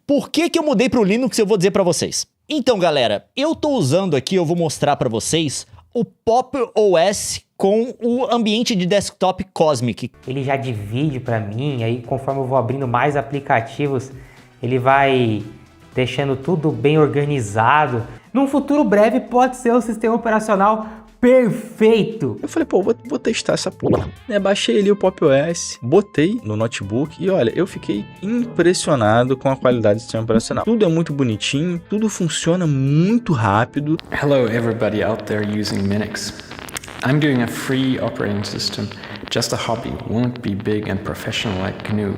Por que eu mudei pro Linux, eu vou dizer pra vocês. Então, galera, eu tô usando aqui, eu vou mostrar pra vocês, o Pop! OS com o ambiente de desktop Cosmic. Ele já divide pra mim, aí conforme eu vou abrindo mais aplicativos, ele vai deixando tudo bem organizado. Num futuro breve pode ser o sistema operacional perfeito. Eu falei, vou testar essa porra. Baixei ali o Pop! OS, botei no notebook e olha, eu fiquei impressionado com a qualidade do sistema operacional. Tudo é muito bonitinho, tudo funciona muito rápido. Hello everybody out there using Linux. I'm doing a free operating system, just a hobby, won't be big and professional like GNU.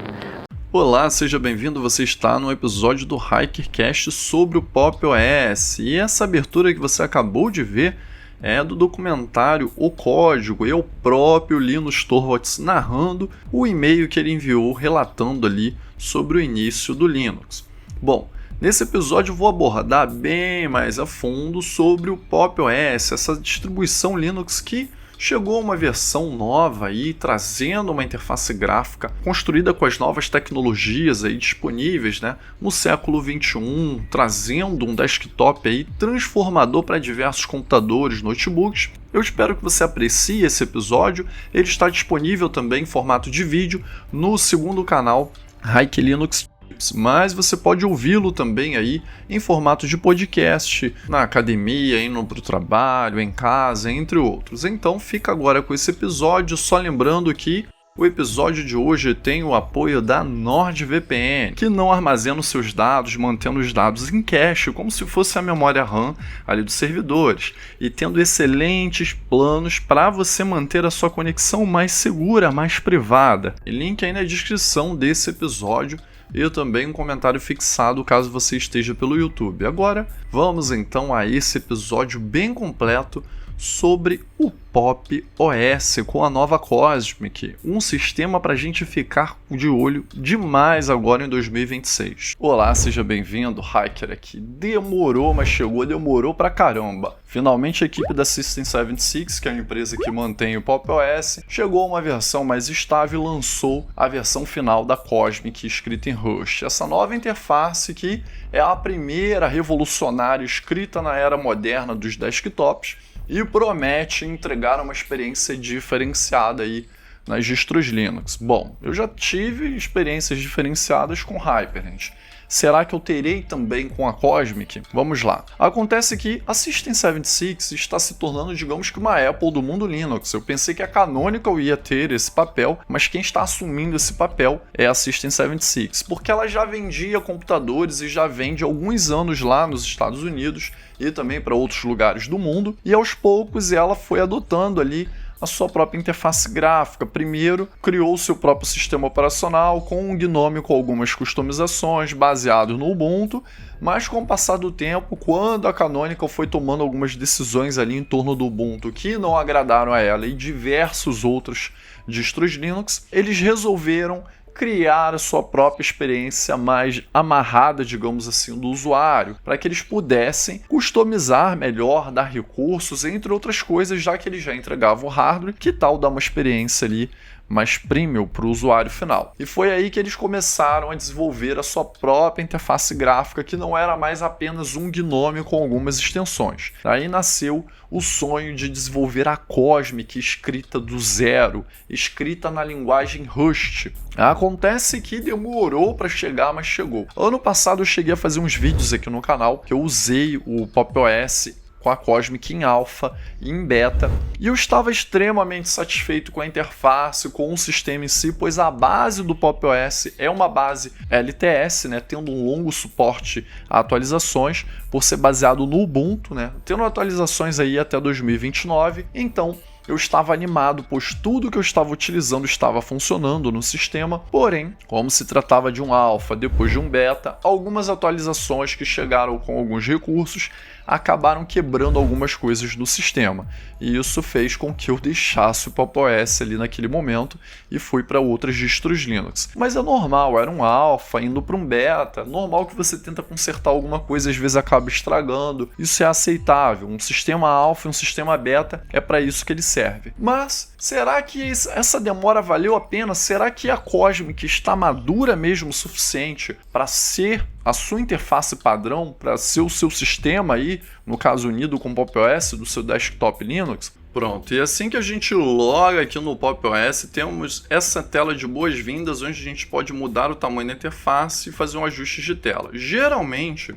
Olá, seja bem-vindo, você está no episódio do HackerCast sobre o Pop! OS. E essa abertura que você acabou de ver é do documentário O Código, e o próprio Linus Torvalds narrando o e-mail que ele enviou relatando ali sobre o início do Linux. Bom, nesse episódio eu vou abordar bem mais a fundo sobre o Pop! OS, essa distribuição Linux que chegou uma versão nova aí, trazendo uma interface gráfica construída com as novas tecnologias aí disponíveis, né, no século XXI, trazendo um desktop aí transformador para diversos computadores, notebooks. Eu espero que você aprecie esse episódio. Ele está disponível também em formato de vídeo no segundo canal Hack Linux, mas você pode ouvi-lo também aí em formato de podcast, na academia, indo para o trabalho, em casa, entre outros. Então fica agora com esse episódio, só lembrando que o episódio de hoje tem o apoio da NordVPN, que não armazena os seus dados, mantendo os dados em cache, como se fosse a memória RAM ali dos servidores, e tendo excelentes planos para você manter a sua conexão mais segura, mais privada. E link aí na descrição desse episódio, e também um comentário fixado caso você esteja pelo YouTube. Agora, vamos então a esse episódio bem completo sobre o Pop! OS com a nova Cosmic, um sistema para a gente ficar de olho demais agora em 2026. Olá, seja bem-vindo, hacker aqui. Demorou, mas chegou, demorou pra caramba. Finalmente a equipe da System76, que é a empresa que mantém o Pop! OS, chegou a uma versão mais estável e lançou a versão final da Cosmic escrita em Rust. Essa nova interface que é a primeira revolucionária escrita na era moderna dos desktops, e promete entregar uma experiência diferenciada aí nas distros Linux. Bom, eu já tive experiências diferenciadas com Hyper-N. Será que eu terei também com a Cosmic? Vamos lá. Acontece que a System76 está se tornando, digamos que, uma Apple do mundo Linux. Eu pensei que a Canonical ia ter esse papel, mas quem está assumindo esse papel é a System76, porque ela já vendia computadores e já vende há alguns anos lá nos Estados Unidos e também para outros lugares do mundo, e aos poucos ela foi adotando ali a sua própria interface gráfica. Primeiro, criou o seu próprio sistema operacional com um GNOME com algumas customizações baseado no Ubuntu, mas com o passar do tempo, quando a Canonical foi tomando algumas decisões ali em torno do Ubuntu que não agradaram a ela e diversos outros distros Linux, eles resolveram criar a sua própria experiência mais amarrada, digamos assim, do usuário, para que eles pudessem customizar melhor, dar recursos, entre outras coisas, já que eles já entregavam o hardware, que tal dar uma experiência ali mais premium para o usuário final. E foi aí que eles começaram a desenvolver a sua própria interface gráfica, que não era mais apenas um GNOME com algumas extensões. Aí nasceu o sonho de desenvolver a Cosmic escrita do zero, escrita na linguagem Rust. Acontece que demorou para chegar, mas chegou. Ano passado eu cheguei a fazer uns vídeos aqui no canal, que eu usei o Pop! OS com a Cosmic em alfa e em beta, e eu estava extremamente satisfeito com a interface, com o sistema em si, pois a base do Pop! OS é uma base LTS, né, tendo um longo suporte a atualizações, por ser baseado no Ubuntu, né, tendo atualizações aí até 2029, então eu estava animado, pois tudo que eu estava utilizando estava funcionando no sistema, porém, como se tratava de um alfa depois de um beta, algumas atualizações que chegaram com alguns recursos acabaram quebrando algumas coisas no sistema, e isso fez com que eu deixasse o Pop! OS ali naquele momento e fui para outras distros Linux. Mas é normal, era um alfa indo para um beta, normal que você tenta consertar alguma coisa, às vezes acaba estragando, isso é aceitável. Um sistema alfa e um sistema beta é para isso que eles serve. Mas será que essa demora valeu a pena? Será que a Cosmic está madura mesmo o suficiente para ser a sua interface padrão, para ser o seu sistema aí, no caso unido com o Pop! OS do seu desktop Linux? Pronto, e assim que a gente loga aqui no Pop! OS, temos essa tela de boas-vindas, onde a gente pode mudar o tamanho da interface e fazer um ajuste de tela. Geralmente,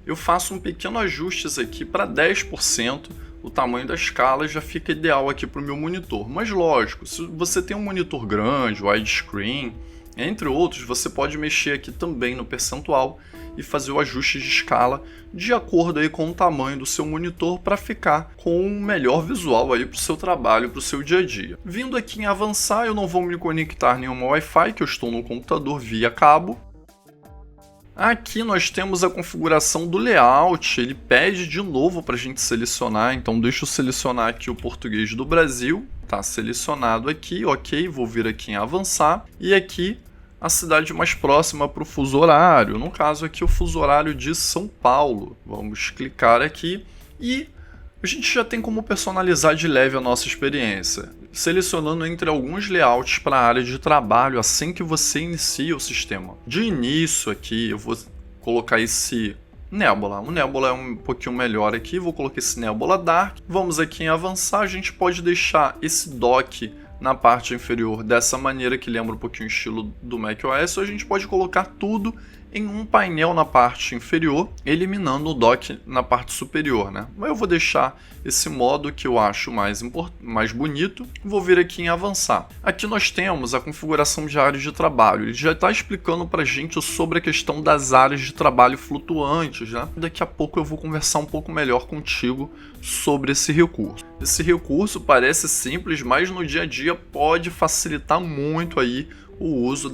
eu faço um pequeno ajuste aqui para 10%, o tamanho da escala já fica ideal aqui para o meu monitor. Mas lógico, se você tem um monitor grande, widescreen, entre outros, você pode mexer aqui também no percentual e fazer o ajuste de escala de acordo aí com o tamanho do seu monitor para ficar com um melhor visual aí para o seu trabalho, para o seu dia a dia. Vindo aqui em avançar, eu não vou me conectar nenhuma Wi-Fi, que eu estou no computador via cabo. Aqui nós temos a configuração do layout, ele pede de novo para a gente selecionar, então deixa eu selecionar aqui o português do Brasil, tá selecionado aqui, ok, vou vir aqui em avançar, e aqui a cidade mais próxima para o fuso horário, no caso aqui o fuso horário de São Paulo. Vamos clicar aqui e a gente já tem como personalizar de leve a nossa experiência, selecionando entre alguns layouts para a área de trabalho assim que você inicia o sistema. De início aqui eu vou colocar esse Nebula, o Nebula é um pouquinho melhor aqui, vou colocar esse Nebula Dark. Vamos aqui em avançar, a gente pode deixar esse dock na parte inferior dessa maneira, que lembra um pouquinho o estilo do macOS, ou a gente pode colocar tudo em um painel na parte inferior, eliminando o dock na parte superior, né? Mas eu vou deixar esse modo que eu acho mais bonito. Vou vir aqui em avançar. Aqui nós temos a configuração de áreas de trabalho. Ele já está explicando para a gente sobre a questão das áreas de trabalho flutuantes, né? Daqui a pouco eu vou conversar um pouco melhor contigo sobre esse recurso. Esse recurso parece simples, mas no dia a dia pode facilitar muito aí o uso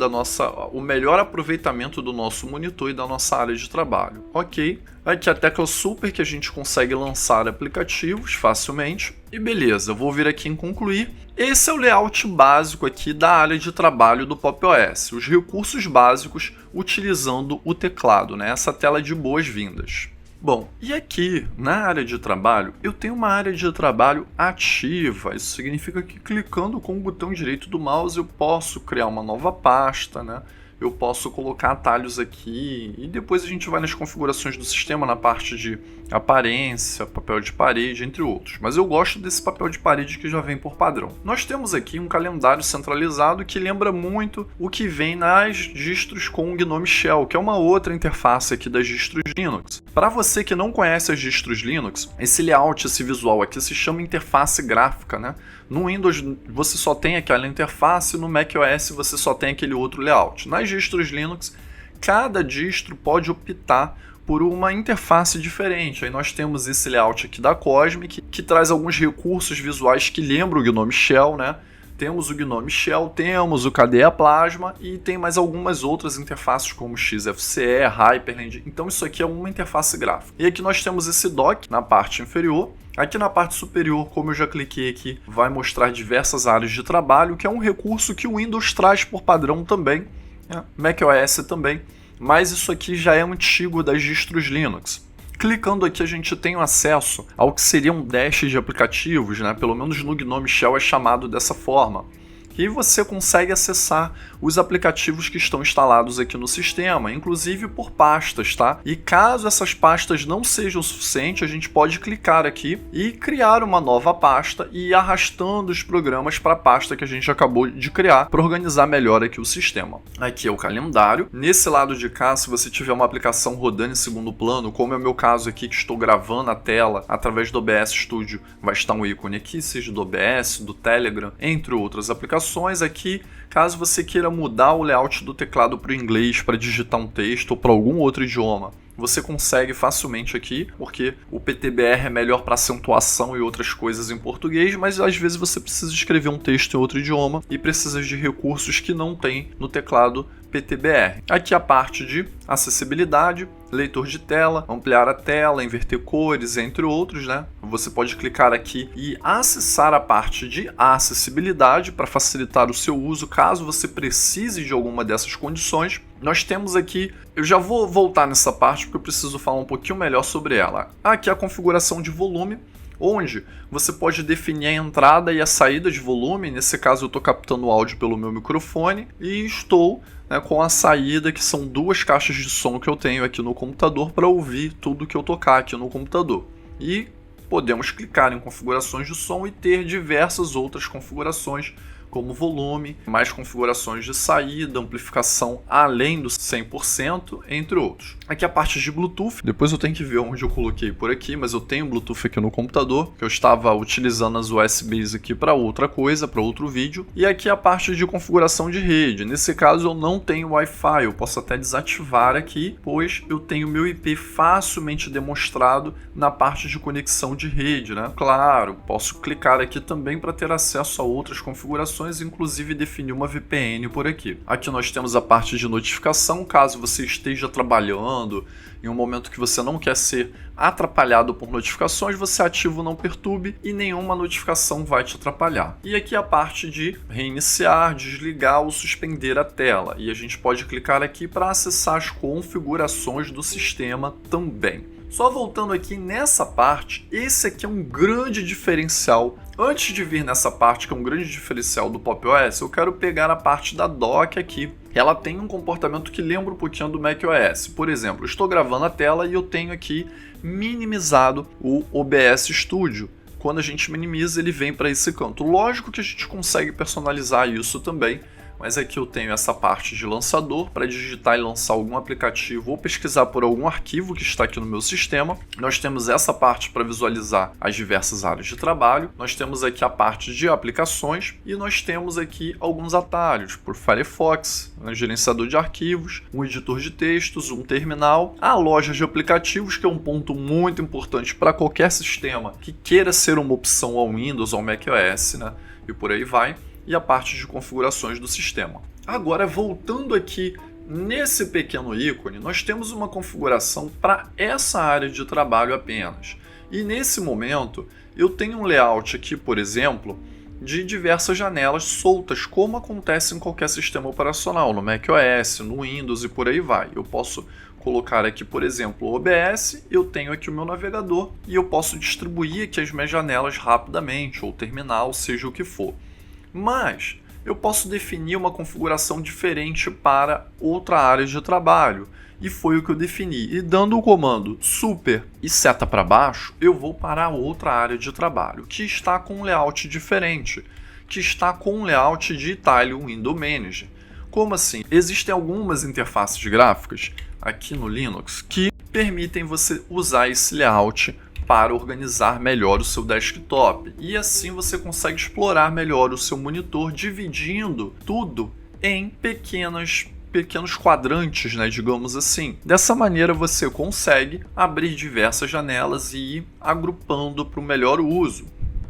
o melhor aproveitamento do nosso monitor e da nossa área de trabalho. Ok, aqui a tecla Super, que a gente consegue lançar aplicativos facilmente. E beleza, eu vou vir aqui em concluir. Esse é o layout básico aqui da área de trabalho do Pop! OS, os recursos básicos utilizando o teclado, né? Essa tela de boas-vindas. Bom, e aqui na área de trabalho, eu tenho uma área de trabalho ativa. Isso significa que clicando com o botão direito do mouse eu posso criar uma nova pasta, né? Eu posso colocar atalhos aqui e depois a gente vai nas configurações do sistema, na parte de aparência, papel de parede, entre outros. Mas eu gosto desse papel de parede que já vem por padrão. Nós temos aqui um calendário centralizado que lembra muito o que vem nas distros com o GNOME Shell, que é uma outra interface aqui das distros Linux. Para você que não conhece as distros Linux, esse layout, esse visual aqui se chama interface gráfica, né? No Windows você só tem aquela interface, no macOS você só tem aquele outro layout. Nas distros Linux, cada distro pode optar por uma interface diferente. Aí nós temos esse layout aqui da Cosmic, que traz alguns recursos visuais que lembram o GNOME Shell, né? Temos o GNOME Shell, temos o KDE Plasma e tem mais algumas outras interfaces como XFCE, Hyperland. Então isso aqui é uma interface gráfica. E aqui nós temos esse dock na parte inferior. Aqui na parte superior, como eu já cliquei aqui, vai mostrar diversas áreas de trabalho, que é um recurso que o Windows traz por padrão também, né? macOS também, mas isso aqui já é antigo das distros Linux. Clicando aqui a gente tem acesso ao que seria um dash de aplicativos, né? Pelo menos no GNOME Shell é chamado dessa forma. E você consegue acessar os aplicativos que estão instalados aqui no sistema, inclusive por pastas, tá? E caso essas pastas não sejam o suficiente, a gente pode clicar aqui e criar uma nova pasta e ir arrastando os programas para a pasta que a gente acabou de criar para organizar melhor aqui o sistema. Aqui é o calendário. Nesse lado de cá, se você tiver uma aplicação rodando em segundo plano, como é o meu caso aqui que estou gravando a tela através do OBS Studio, vai estar um ícone aqui, seja do OBS, do Telegram, entre outras aplicações. Aqui, caso você queira mudar o layout do teclado para o inglês, para digitar um texto ou para algum outro idioma, você consegue facilmente aqui, porque o PTBR é melhor para acentuação e outras coisas em português, mas às vezes você precisa escrever um texto em outro idioma e precisa de recursos que não tem no teclado PTBR. Aqui a parte de acessibilidade, leitor de tela, ampliar a tela, inverter cores, entre outros, né? Você pode clicar aqui e acessar a parte de acessibilidade para facilitar o seu uso, caso você precise de alguma dessas condições. Nós temos aqui, eu já vou voltar nessa parte porque eu preciso falar um pouquinho melhor sobre ela. Aqui a configuração de volume. onde você pode definir a entrada e a saída de volume. Nesse caso eu estou captando o áudio pelo meu microfone e estou com a saída, que são 2 caixas de som que eu tenho aqui no computador para ouvir tudo que eu tocar aqui no computador. E podemos clicar em configurações de som e ter diversas outras configurações, como volume, mais configurações de saída, amplificação além do 100%, entre outros. Aqui a parte de Bluetooth, depois eu tenho que ver onde eu coloquei por aqui, mas eu tenho Bluetooth aqui no computador, que eu estava utilizando as USBs aqui para outra coisa, para outro vídeo. E aqui a parte de configuração de rede. Nesse caso eu não tenho Wi-Fi, eu posso até desativar aqui, pois eu tenho meu IP facilmente demonstrado na parte de conexão de rede, né? Claro, posso clicar aqui também para ter acesso a outras configurações, inclusive definir uma VPN por aqui. Aqui nós temos a parte de notificação, caso você esteja trabalhando em um momento que você não quer ser atrapalhado por notificações, você ativa o Não Perturbe e nenhuma notificação vai te atrapalhar. E aqui a parte de reiniciar, desligar ou suspender a tela. E a gente pode clicar aqui para acessar as configurações do sistema também. Só voltando aqui nessa parte, esse aqui é um grande diferencial. Antes de vir nessa parte, que é um grande diferencial do Pop! OS, eu quero pegar a parte da dock aqui. Ela tem um comportamento que lembra um pouquinho do Mac OS. Por exemplo, eu estou gravando a tela e eu tenho aqui minimizado o OBS Studio. Quando a gente minimiza, ele vem para esse canto. Lógico que a gente consegue personalizar isso também, mas aqui eu tenho essa parte de lançador para digitar e lançar algum aplicativo ou pesquisar por algum arquivo que está aqui no meu sistema. Nós temos essa parte para visualizar as diversas áreas de trabalho. Nós temos aqui a parte de aplicações e nós temos aqui alguns atalhos por Firefox, um gerenciador de arquivos, um editor de textos, um terminal, a loja de aplicativos, que é um ponto muito importante para qualquer sistema que queira ser uma opção ao Windows ou ao macOS, né? E por aí vai. E a parte de configurações do sistema. Agora, voltando aqui nesse pequeno ícone, nós temos uma configuração para essa área de trabalho apenas. E nesse momento, eu tenho um layout aqui, por exemplo, de diversas janelas soltas, como acontece em qualquer sistema operacional, no macOS, no Windows e por aí vai. Eu posso colocar aqui, por exemplo, o OBS, eu tenho aqui o meu navegador e eu posso distribuir aqui as minhas janelas rapidamente, ou terminal, seja o que for. Mas eu posso definir uma configuração diferente para outra área de trabalho. E foi o que eu defini. E dando o comando super e seta para baixo, eu vou para outra área de trabalho, que está com um layout diferente, que está com um layout de Tile Window Manager. Como assim? Existem algumas interfaces gráficas aqui no Linux que permitem você usar esse layout para organizar melhor o seu desktop, e assim você consegue explorar melhor o seu monitor, dividindo tudo em pequenos quadrantes, né, digamos assim. Dessa maneira você consegue abrir diversas janelas e ir agrupando para o melhor uso.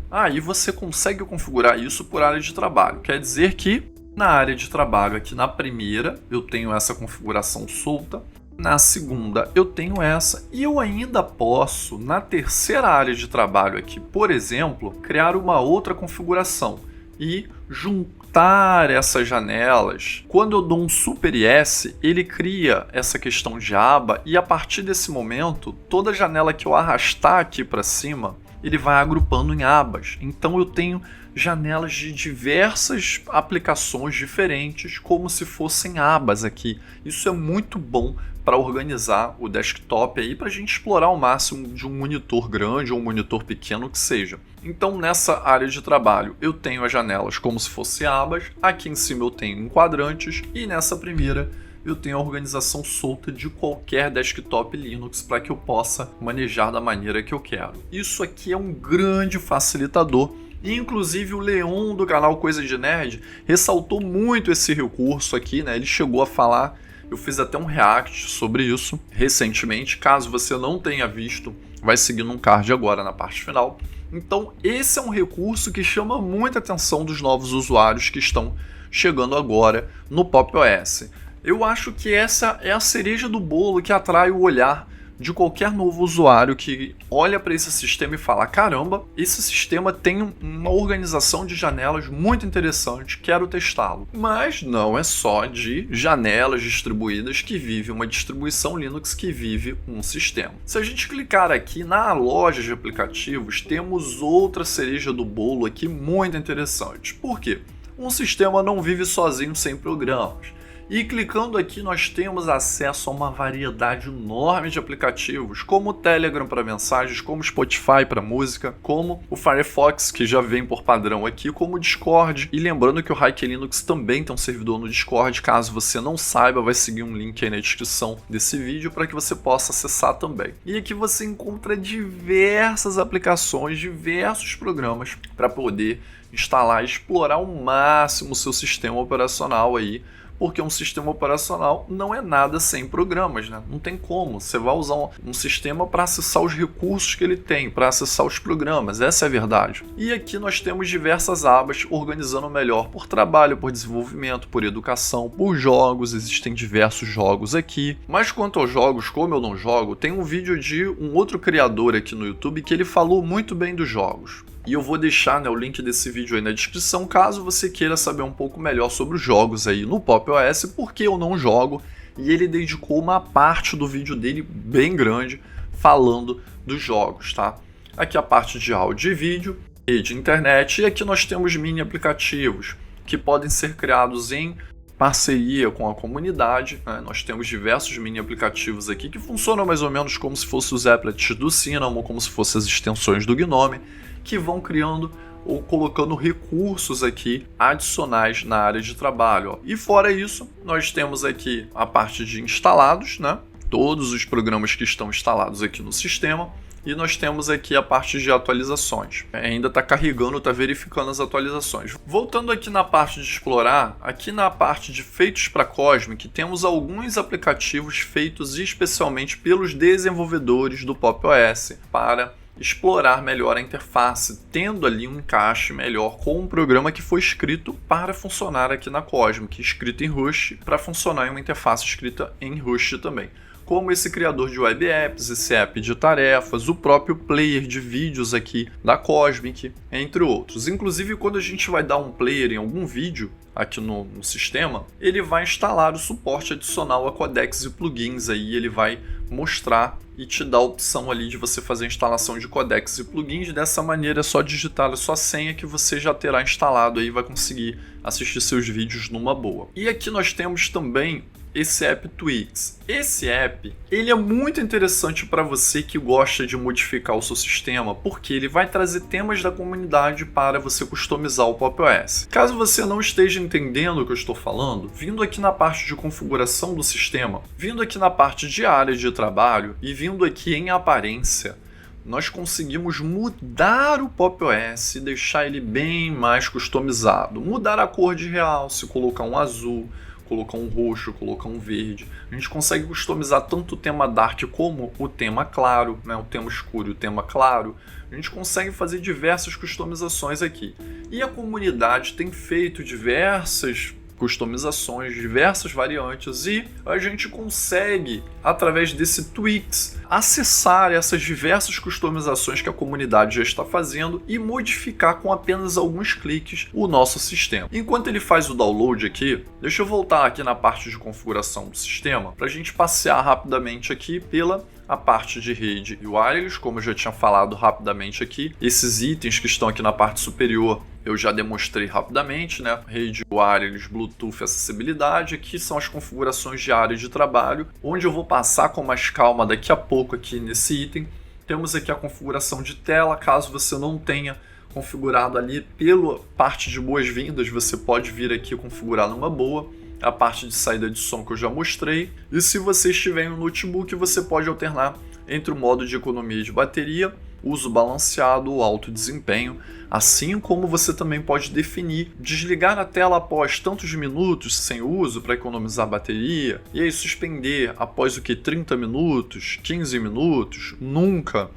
Aí você consegue configurar isso por área de trabalho, quer dizer que na área de trabalho aqui na primeira eu tenho essa configuração solta, na segunda eu tenho essa, e eu ainda posso, na terceira área de trabalho aqui, por exemplo, criar uma outra configuração e juntar essas janelas. Quando eu dou um Super S, ele cria essa questão de aba, e a partir desse momento, toda janela que eu arrastar aqui para cima, ele vai agrupando em abas. Então eu tenho janelas de diversas aplicações diferentes, como se fossem abas aqui. Isso é muito bom para organizar o desktop aí, para a gente explorar o máximo de um monitor grande ou um monitor pequeno que seja. Então nessa área de trabalho eu tenho as janelas como se fossem abas, aqui em cima eu tenho quadrantes, e nessa primeira eu tenho a organização solta de qualquer desktop Linux para que eu possa manejar da maneira que eu quero. Isso aqui é um grande facilitador. E inclusive o Leon do canal Coisa de Nerd ressaltou muito esse recurso aqui, né? Ele chegou a falar, eu fiz até um react sobre isso recentemente. Caso você não tenha visto, vai seguir num card agora na parte final. Então esse é um recurso que chama muita atenção dos novos usuários que estão chegando agora no Pop! OS. Eu acho que essa é a cereja do bolo que atrai o olhar de qualquer novo usuário que olha para esse sistema e fala: caramba, esse sistema tem uma organização de janelas muito interessante, quero testá-lo. Mas não é só de janelas distribuídas que vive uma distribuição Linux, que vive um sistema. Se a gente clicar aqui na loja de aplicativos, temos outra cereja do bolo aqui muito interessante. Por quê? Um sistema não vive sozinho sem programas. E clicando aqui nós temos acesso a uma variedade enorme de aplicativos, como o Telegram para mensagens, como o Spotify para música, como o Firefox, que já vem por padrão aqui, como o Discord. E lembrando que o Hiker Linux também tem um servidor no Discord, caso você não saiba, vai seguir um link aí na descrição desse vídeo para que você possa acessar também. E aqui você encontra diversas aplicações, diversos programas para poder instalar e explorar ao máximo o seu sistema operacional aí, porque um sistema operacional não é nada sem programas, né? Não tem como. Você vai usar um sistema para acessar os recursos que ele tem, para acessar os programas, essa é a verdade. E aqui nós temos diversas abas organizando melhor por trabalho, por desenvolvimento, por educação, por jogos, existem diversos jogos aqui. Mas quanto aos jogos, como eu não jogo, tem um vídeo de um outro criador aqui no YouTube que ele falou muito bem dos jogos. E eu vou deixar, né, o link desse vídeo aí na descrição, caso você queira saber um pouco melhor sobre os jogos aí no Pop! OS, porque eu não jogo, e ele dedicou uma parte do vídeo dele bem grande falando dos jogos, tá? Aqui a parte de áudio e vídeo, rede, internet, e aqui nós temos mini aplicativos que podem ser criados em parceria com a comunidade, né? Nós temos diversos mini aplicativos aqui que funcionam mais ou menos como se fossem os applets do Cinnamon, como se fossem as extensões do Gnome, que vão criando ou colocando recursos aqui adicionais na área de trabalho, ó. E fora isso, nós temos aqui a parte de instalados, né? Todos os programas que estão instalados aqui no sistema. E nós temos aqui a parte de atualizações. Ainda está carregando, está verificando as atualizações. Voltando aqui na parte de explorar, aqui na parte de feitos para Cosmic, temos alguns aplicativos feitos especialmente pelos desenvolvedores do Pop! OS para explorar melhor a interface, tendo ali um encaixe melhor com um programa que foi escrito para funcionar aqui na Cosmic, escrito em Rust, para funcionar em uma interface escrita em Rust também. Como esse criador de web apps, esse app de tarefas, o próprio player de vídeos aqui da Cosmic, entre outros. Inclusive, quando a gente vai dar um player em algum vídeo aqui no sistema, ele vai instalar o suporte adicional a codecs e plugins, aí ele vai mostrar e te dar a opção ali de você fazer a instalação de codecs e plugins. Dessa maneira é só digitar a sua senha que você já terá instalado aí e vai conseguir assistir seus vídeos numa boa. E aqui nós temos também esse app Tweaks. Esse app, ele é muito interessante para você que gosta de modificar o seu sistema, porque ele vai trazer temas da comunidade para você customizar o Pop! OS. Caso você não esteja entendendo o que eu estou falando, vindo aqui na parte de configuração do sistema, vindo aqui na parte de área de trabalho e vindo aqui em aparência, nós conseguimos mudar o Pop! OS e deixar ele bem mais customizado. Mudar a cor de realce, colocar um azul, colocar um roxo, colocar um verde. A gente consegue customizar tanto o tema dark como o tema claro, né? O tema escuro e o tema claro. A gente consegue fazer diversas customizações aqui. E a comunidade tem feito diversas customizações, diversas variantes, e a gente consegue, através desse Tweaks, acessar essas diversas customizações que a comunidade já está fazendo e modificar com apenas alguns cliques o nosso sistema. Enquanto ele faz o download aqui, deixa eu voltar aqui na parte de configuração do sistema para a gente passear rapidamente aqui pela a parte de rede e wireless, como eu já tinha falado rapidamente aqui. Esses itens que estão aqui na parte superior eu já demonstrei rapidamente, né? Rede, wireless, Bluetooth, acessibilidade. Aqui são as configurações de área de trabalho, onde eu vou passar com mais calma daqui a pouco aqui nesse item. Temos aqui a configuração de tela, caso você não tenha configurado ali pela parte de boas-vindas, você pode vir aqui configurar numa boa. A parte de saída de som que eu já mostrei. E se você estiver em um notebook, você pode alternar entre o modo de economia de bateria, uso balanceado ou alto desempenho, assim como você também pode definir desligar a tela após tantos minutos sem uso para economizar bateria, e aí suspender após 30 minutos, 15 minutos, nunca.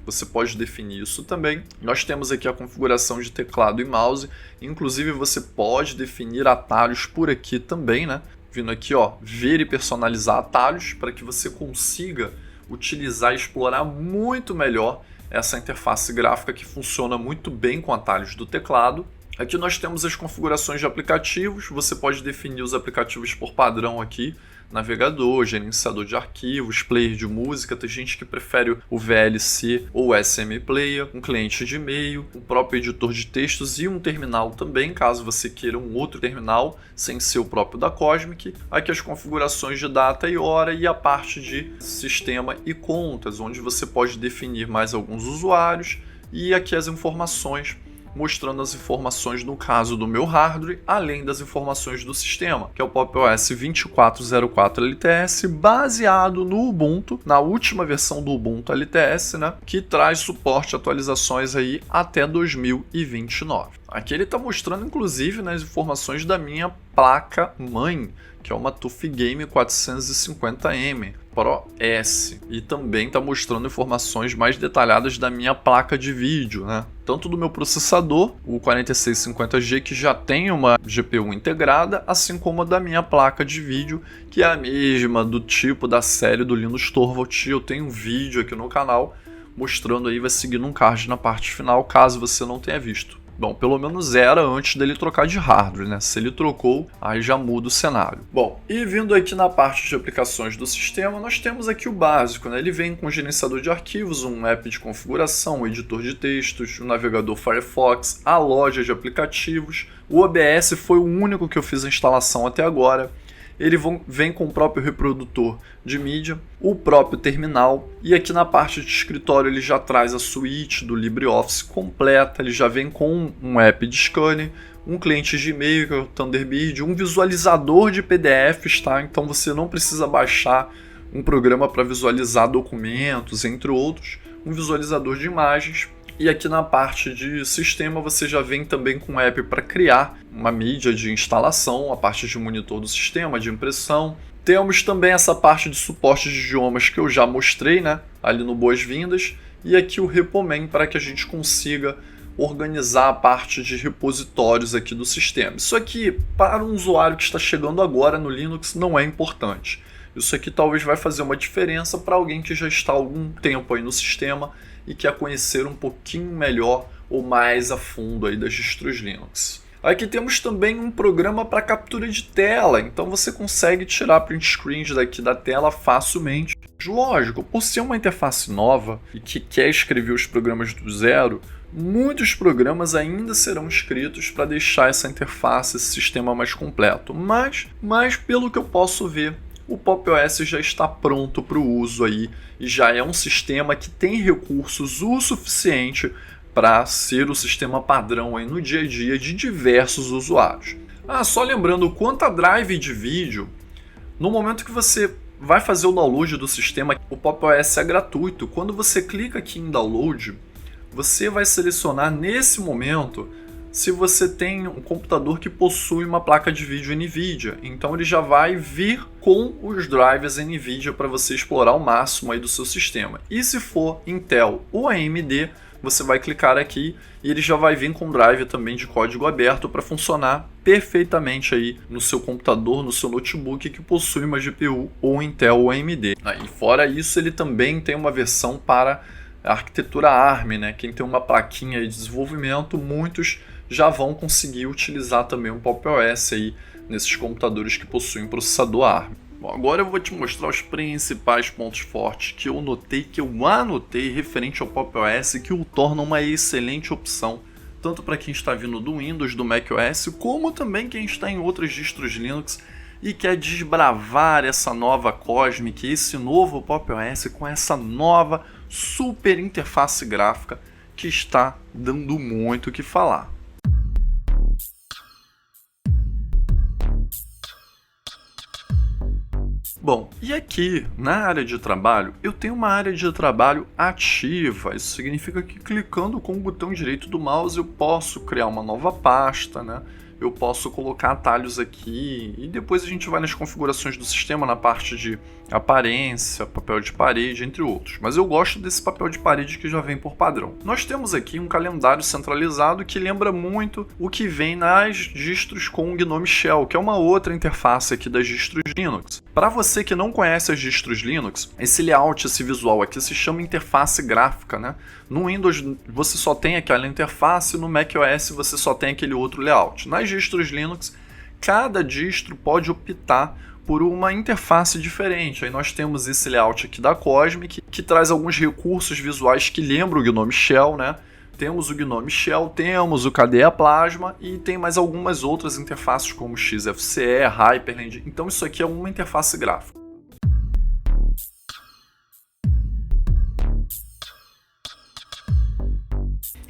Você pode definir isso também. Nós temos aqui a configuração de teclado e mouse. Inclusive você pode definir atalhos por aqui também, né? Vindo aqui, ó, ver e personalizar atalhos para que você consiga utilizar e explorar muito melhor essa interface gráfica que funciona muito bem com atalhos do teclado. Aqui nós temos as configurações de aplicativos, você pode definir os aplicativos por padrão aqui, navegador, gerenciador de arquivos, player de música, tem gente que prefere o VLC ou o SM Player, um cliente de e-mail, o próprio editor de textos e um terminal também, caso você queira um outro terminal, sem ser o próprio da Cosmic. Aqui as configurações de data e hora e a parte de sistema e contas, onde você pode definir mais alguns usuários, e aqui as informações, mostrando as informações no caso do meu hardware, além das informações do sistema, que é o Pop! OS 24.04 LTS, baseado no Ubuntu, na última versão do Ubuntu LTS, né, que traz suporte a atualizações aí até 2029. Aqui ele está mostrando, inclusive, as informações da minha placa-mãe, que é uma TUF Game 450M Pro S, e também está mostrando informações mais detalhadas da minha placa de vídeo, né? Tanto do meu processador, o 4650G, que já tem uma GPU integrada, assim como a da minha placa de vídeo, que é a mesma do tipo da série do Linus Torvalds. Eu tenho um vídeo aqui no canal mostrando aí, vai seguir num card na parte final, caso você não tenha visto. Bom, pelo menos era antes dele trocar de hardware, né? Se ele trocou, aí já muda o cenário. Bom, e vindo aqui na parte de aplicações do sistema, nós temos aqui o básico, né? Ele vem com gerenciador de arquivos, um app de configuração, um editor de textos, um navegador Firefox, a loja de aplicativos. O OBS foi o único que eu fiz a instalação até agora. Ele vem com o próprio reprodutor de mídia, o próprio terminal, e aqui na parte de escritório ele já traz a suíte do LibreOffice completa, ele já vem com um app de scanner, um cliente de e-mail, que é o Thunderbird, um visualizador de PDFs, tá? Então você não precisa baixar um programa para visualizar documentos, entre outros, um visualizador de imagens. E aqui na parte de sistema você já vem também com um app para criar uma mídia de instalação, a parte de monitor do sistema, de impressão. Temos também essa parte de suporte de idiomas que eu já mostrei, né, ali no Boas-Vindas. E aqui o Repoman para que a gente consiga organizar a parte de repositórios aqui do sistema. Isso aqui, para um usuário que está chegando agora no Linux, não é importante. Isso aqui talvez vai fazer uma diferença para alguém que já está há algum tempo aí no sistema e quer conhecer um pouquinho melhor ou mais a fundo aí das distros Linux. Aqui temos também um programa para captura de tela, então você consegue tirar print screens daqui da tela facilmente. Lógico, por ser uma interface nova e que quer escrever os programas do zero, muitos programas ainda serão escritos para deixar essa interface, esse sistema mais completo. Mas pelo que eu posso ver, o Pop! OS já está pronto para o uso aí e já é um sistema que tem recursos o suficiente para ser o sistema padrão aí no dia a dia de diversos usuários. Só lembrando, quanto a drive de vídeo, no momento que você vai fazer o download do sistema, o Pop! OS é gratuito. Quando você clica aqui em download, você vai selecionar nesse momento se você tem um computador que possui uma placa de vídeo NVIDIA. Então ele já vai vir com os drivers NVIDIA para você explorar o máximo aí do seu sistema. E se for Intel ou AMD, você vai clicar aqui e ele já vai vir com drive também de código aberto para funcionar perfeitamente aí no seu computador, no seu notebook que possui uma GPU ou Intel ou AMD. E fora isso, ele também tem uma versão para a arquitetura ARM, né? Quem tem uma plaquinha de desenvolvimento, muitos já vão conseguir utilizar também um Pop! OS aí nesses computadores que possuem processador ARM. Bom, agora eu vou te mostrar os principais pontos fortes que eu anotei referente ao Pop! OS, que o tornam uma excelente opção, tanto para quem está vindo do Windows, do macOS, como também quem está em outras distros Linux e quer desbravar essa nova Cosmic, esse novo Pop! OS com essa nova super interface gráfica que está dando muito o que falar. Bom, e aqui na área de trabalho, eu tenho uma área de trabalho ativa. Isso significa que clicando com o botão direito do mouse eu posso criar uma nova pasta, né? Eu posso colocar atalhos aqui e depois a gente vai nas configurações do sistema, na parte de aparência, papel de parede, entre outros. Mas eu gosto desse papel de parede que já vem por padrão. Nós temos aqui um calendário centralizado que lembra muito o que vem nas distros com o GNOME Shell, que é uma outra interface aqui das distros Linux. Para você que não conhece as distros Linux, esse layout, esse visual aqui se chama interface gráfica, né? No Windows você só tem aquela interface, no macOS você só tem aquele outro layout. Nas distros Linux, cada distro pode optar por uma interface diferente. Aí nós temos esse layout aqui da Cosmic, que traz alguns recursos visuais que lembram o GNOME Shell, né? Temos o GNOME Shell, temos o KDE Plasma e tem mais algumas outras interfaces como XFCE, Hyperland. Então isso aqui é uma interface gráfica.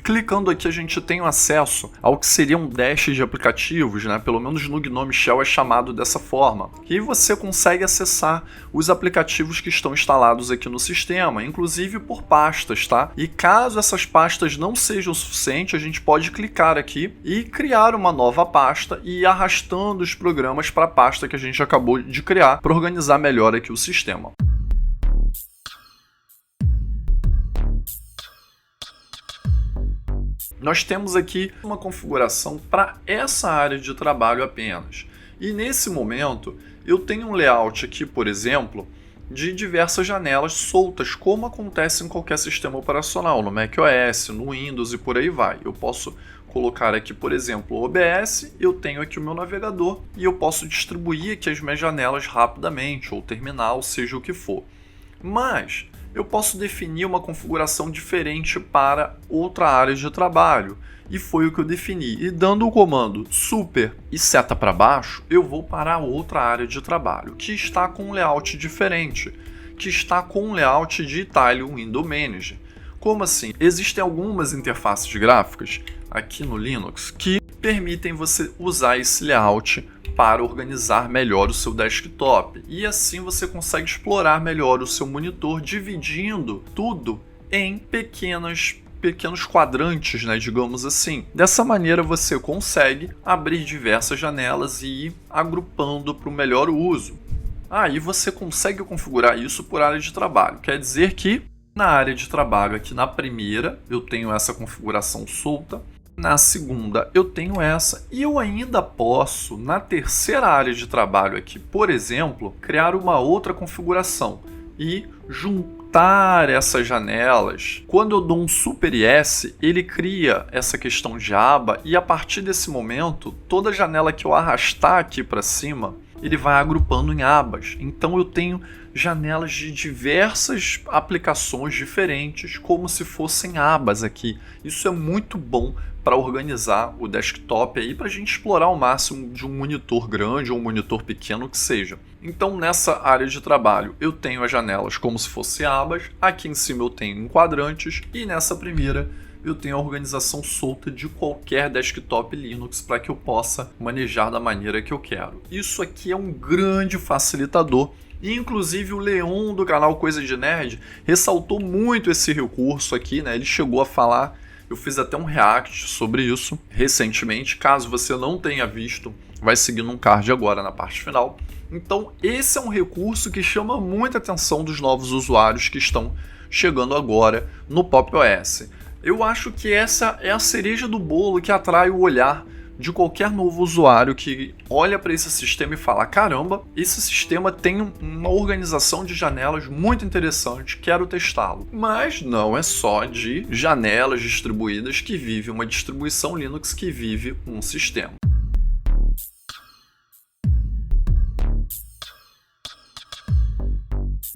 Clicando aqui a gente tem acesso ao que seria um dash de aplicativos, né? Pelo menos no GNOME Shell é chamado dessa forma. E você consegue acessar os aplicativos que estão instalados aqui no sistema, inclusive por pastas, tá? E caso essas pastas não sejam o suficiente, a gente pode clicar aqui e criar uma nova pasta e ir arrastando os programas para a pasta que a gente acabou de criar para organizar melhor aqui o sistema. Nós temos aqui uma configuração para essa área de trabalho apenas. E nesse momento, eu tenho um layout aqui, por exemplo, de diversas janelas soltas, como acontece em qualquer sistema operacional, no macOS, no Windows e por aí vai. Eu posso colocar aqui, por exemplo, o OBS, eu tenho aqui o meu navegador e eu posso distribuir aqui as minhas janelas rapidamente, ou terminal, seja o que for. Mas eu posso definir uma configuração diferente para outra área de trabalho. E foi o que eu defini. E dando o comando super e seta para baixo, eu vou para outra área de trabalho, que está com um layout diferente, que está com um layout de Italian Window Manager. Como assim? Existem algumas interfaces gráficas aqui no Linux que permitem você usar esse layout para organizar melhor o seu desktop. E assim você consegue explorar melhor o seu monitor, dividindo tudo em pequenos quadrantes, né, digamos assim. Dessa maneira você consegue abrir diversas janelas e ir agrupando para o melhor uso. Aí você consegue configurar isso por área de trabalho. Quer dizer que na área de trabalho, aqui na primeira, eu tenho essa configuração solta. Na segunda eu tenho essa, e eu ainda posso, na terceira área de trabalho aqui, por exemplo, criar uma outra configuração e juntar essas janelas. Quando eu dou um Super S, ele cria essa questão de aba, e a partir desse momento, toda janela que eu arrastar aqui para cima, ele vai agrupando em abas. Então eu tenho janelas de diversas aplicações diferentes, como se fossem abas aqui. Isso é muito bom para organizar o desktop aí, para a gente explorar ao máximo de um monitor grande ou um monitor pequeno que seja. Então nessa área de trabalho eu tenho as janelas como se fossem abas, aqui em cima eu tenho em quadrantes, e nessa primeira eu tenho a organização solta de qualquer desktop Linux para que eu possa manejar da maneira que eu quero. Isso aqui é um grande facilitador. E inclusive o Leon do canal Coisa de Nerd ressaltou muito esse recurso aqui, né? Ele chegou a falar, eu fiz até um react sobre isso recentemente. Caso você não tenha visto, vai seguir num card agora na parte final. Então esse é um recurso que chama muita atenção dos novos usuários que estão chegando agora no Pop! OS. Eu acho que essa é a cereja do bolo que atrai o olhar de qualquer novo usuário que olha para esse sistema e fala: caramba, esse sistema tem uma organização de janelas muito interessante, quero testá-lo. Mas não é só de janelas distribuídas que vive uma distribuição Linux, que vive um sistema.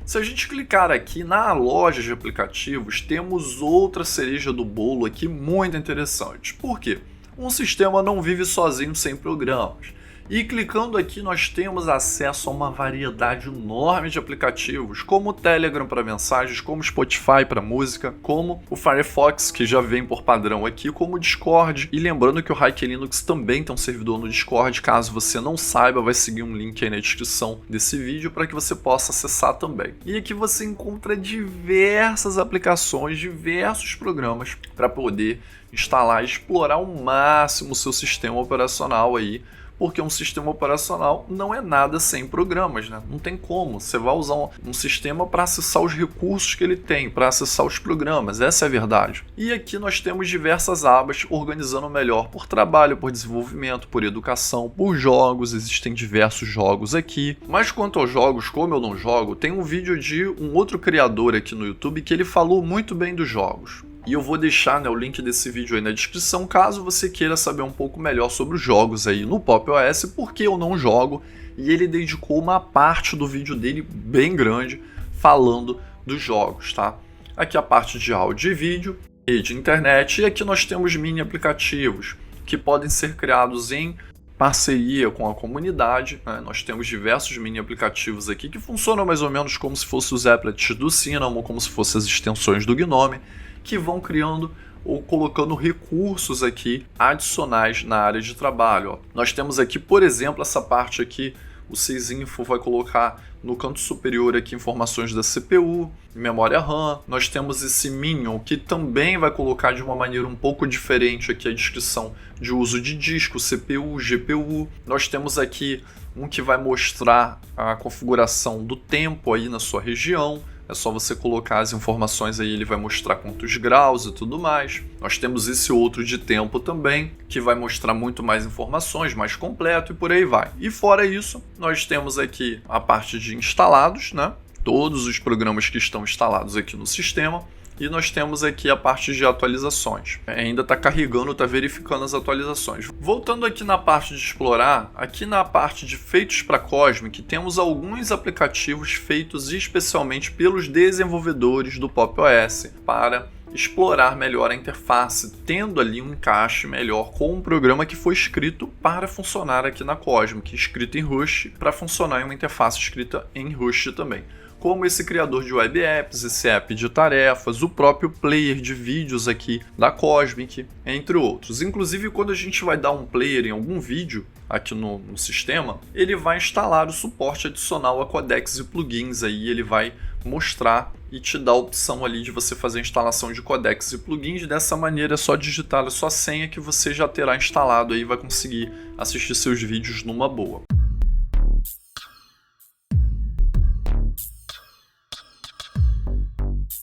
Se a gente clicar aqui na loja de aplicativos, temos outra cereja do bolo aqui muito interessante. Por quê? Um sistema não vive sozinho sem programas. E clicando aqui nós temos acesso a uma variedade enorme de aplicativos, como o Telegram para mensagens, como o Spotify para música, como o Firefox, que já vem por padrão aqui, como o Discord. E lembrando que o Hiker Linux também tem um servidor no Discord. Caso você não saiba, vai seguir um link aí na descrição desse vídeo para que você possa acessar também. E aqui você encontra diversas aplicações, diversos programas para poder instalar e explorar ao máximo o seu sistema operacional aí, porque um sistema operacional não é nada sem programas, né? Não tem como. Você vai usar um sistema para acessar os recursos que ele tem, para acessar os programas. Essa é a verdade. E aqui nós temos diversas abas organizando melhor por trabalho, por desenvolvimento, por educação, por jogos. Existem diversos jogos aqui. Mas quanto aos jogos, como eu não jogo, tem um vídeo de um outro criador aqui no YouTube que ele falou muito bem dos jogos. E eu vou deixar, né, o link desse vídeo aí na descrição, caso você queira saber um pouco melhor sobre os jogos aí no Pop! OS, porque eu não jogo, e ele dedicou uma parte do vídeo dele bem grande falando dos jogos, tá? Aqui a parte de áudio e vídeo, rede, internet, e aqui nós temos mini aplicativos que podem ser criados em parceria com a comunidade, né? Nós temos diversos mini aplicativos aqui que funcionam mais ou menos como se fossem os applets do Cinnamon, como se fossem as extensões do Gnome, que vão criando ou colocando recursos aqui adicionais na área de trabalho. Ó. Nós temos aqui, por exemplo, essa parte aqui, o Sysinfo vai colocar no canto superior aqui informações da CPU, memória RAM. Nós temos esse Minion, que também vai colocar de uma maneira um pouco diferente aqui a descrição de uso de disco, CPU, GPU. Nós temos aqui um que vai mostrar a configuração do tempo aí na sua região. É só você colocar as informações aí, ele vai mostrar quantos graus e tudo mais. Nós temos esse outro de tempo também, que vai mostrar muito mais informações, mais completo e por aí vai. E fora isso, nós temos aqui a parte de instalados, né? Todos os programas que estão instalados aqui no sistema. E nós temos aqui a parte de atualizações. Ainda está carregando, está verificando as atualizações. Voltando aqui na parte de explorar, aqui na parte de feitos para Cosmic, temos alguns aplicativos feitos especialmente pelos desenvolvedores do Pop! OS para explorar melhor a interface, tendo ali um encaixe melhor com um programa que foi escrito para funcionar aqui na Cosmic, escrito em Rust, para funcionar em uma interface escrita em Rust também. Como esse criador de web apps, esse app de tarefas, o próprio player de vídeos aqui da Cosmic, entre outros. Inclusive, quando a gente vai dar um player em algum vídeo aqui no sistema, ele vai instalar o suporte adicional a codecs e plugins, aí ele vai mostrar e te dar a opção ali de você fazer a instalação de codecs e plugins. Dessa maneira é só digitar a sua senha que você já terá instalado aí e vai conseguir assistir seus vídeos numa boa.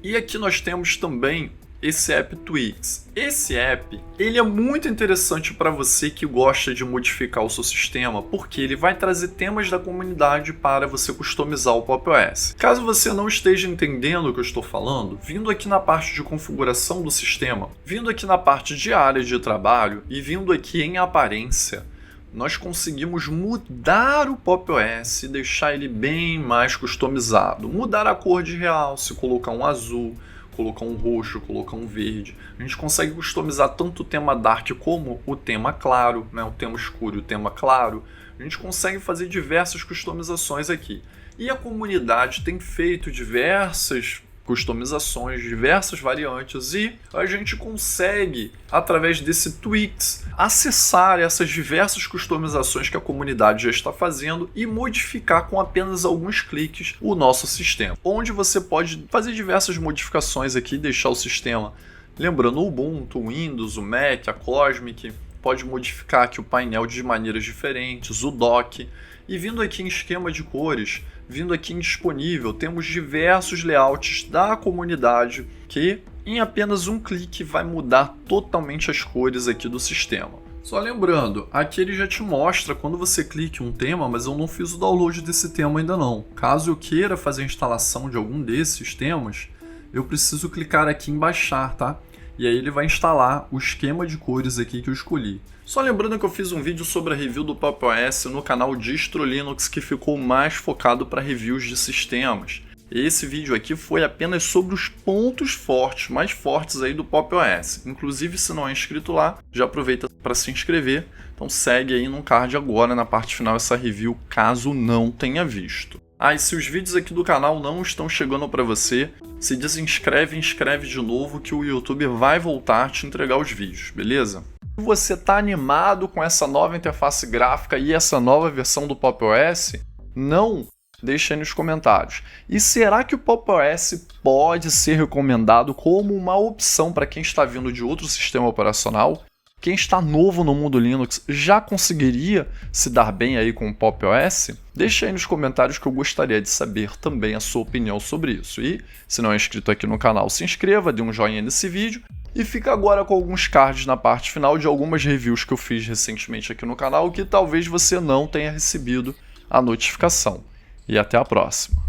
E aqui nós temos também esse app Tweaks. Esse app, ele é muito interessante para você que gosta de modificar o seu sistema, porque ele vai trazer temas da comunidade para você customizar o Pop! OS. Caso você não esteja entendendo o que eu estou falando, vindo aqui na parte de configuração do sistema, vindo aqui na parte de área de trabalho e vindo aqui em aparência, nós conseguimos mudar o Pop! OS e deixar ele bem mais customizado. Mudar a cor de realce, colocar um azul, colocar um roxo, colocar um verde. A gente consegue customizar tanto o tema dark como o tema claro, né? O tema escuro e o tema claro. A gente consegue fazer diversas customizações aqui. E a comunidade tem feito diversas customizações, diversas variantes, e a gente consegue, através desse Tweaks, acessar essas diversas customizações que a comunidade já está fazendo e modificar com apenas alguns cliques o nosso sistema, onde você pode fazer diversas modificações aqui, deixar o sistema lembrando o Ubuntu, o Windows, o Mac, a Cosmic, pode modificar aqui o painel de maneiras diferentes, o dock, e vindo aqui em esquema de cores, vindo aqui em disponível, temos diversos layouts da comunidade que em apenas um clique vai mudar totalmente as cores aqui do sistema. Só lembrando, aqui ele já te mostra quando você clica em um tema, mas eu não fiz o download desse tema ainda não. Caso eu queira fazer a instalação de algum desses temas, eu preciso clicar aqui em baixar, tá? E aí ele vai instalar o esquema de cores aqui que eu escolhi. Só lembrando que eu fiz um vídeo sobre a review do Pop! OS no canal Distro Linux, que ficou mais focado para reviews de sistemas. Esse vídeo aqui foi apenas sobre os pontos fortes, mais fortes aí do Pop! OS. Inclusive, se não é inscrito lá, já aproveita para se inscrever. Então segue aí no card agora, na parte final, essa review, caso não tenha visto. Ah, e se os vídeos aqui do canal não estão chegando para você, se desinscreve e inscreve de novo que o YouTube vai voltar a te entregar os vídeos, beleza? Se você está animado com essa nova interface gráfica e essa nova versão do Pop! OS, não deixe aí nos comentários. E será que o Pop! OS pode ser recomendado como uma opção para quem está vindo de outro sistema operacional? Quem está novo no mundo Linux já conseguiria se dar bem aí com o Pop! OS? Deixa aí nos comentários que eu gostaria de saber também a sua opinião sobre isso. E, se não é inscrito aqui no canal, se inscreva, dê um joinha nesse vídeo. E fica agora com alguns cards na parte final de algumas reviews que eu fiz recentemente aqui no canal que talvez você não tenha recebido a notificação. E até a próxima.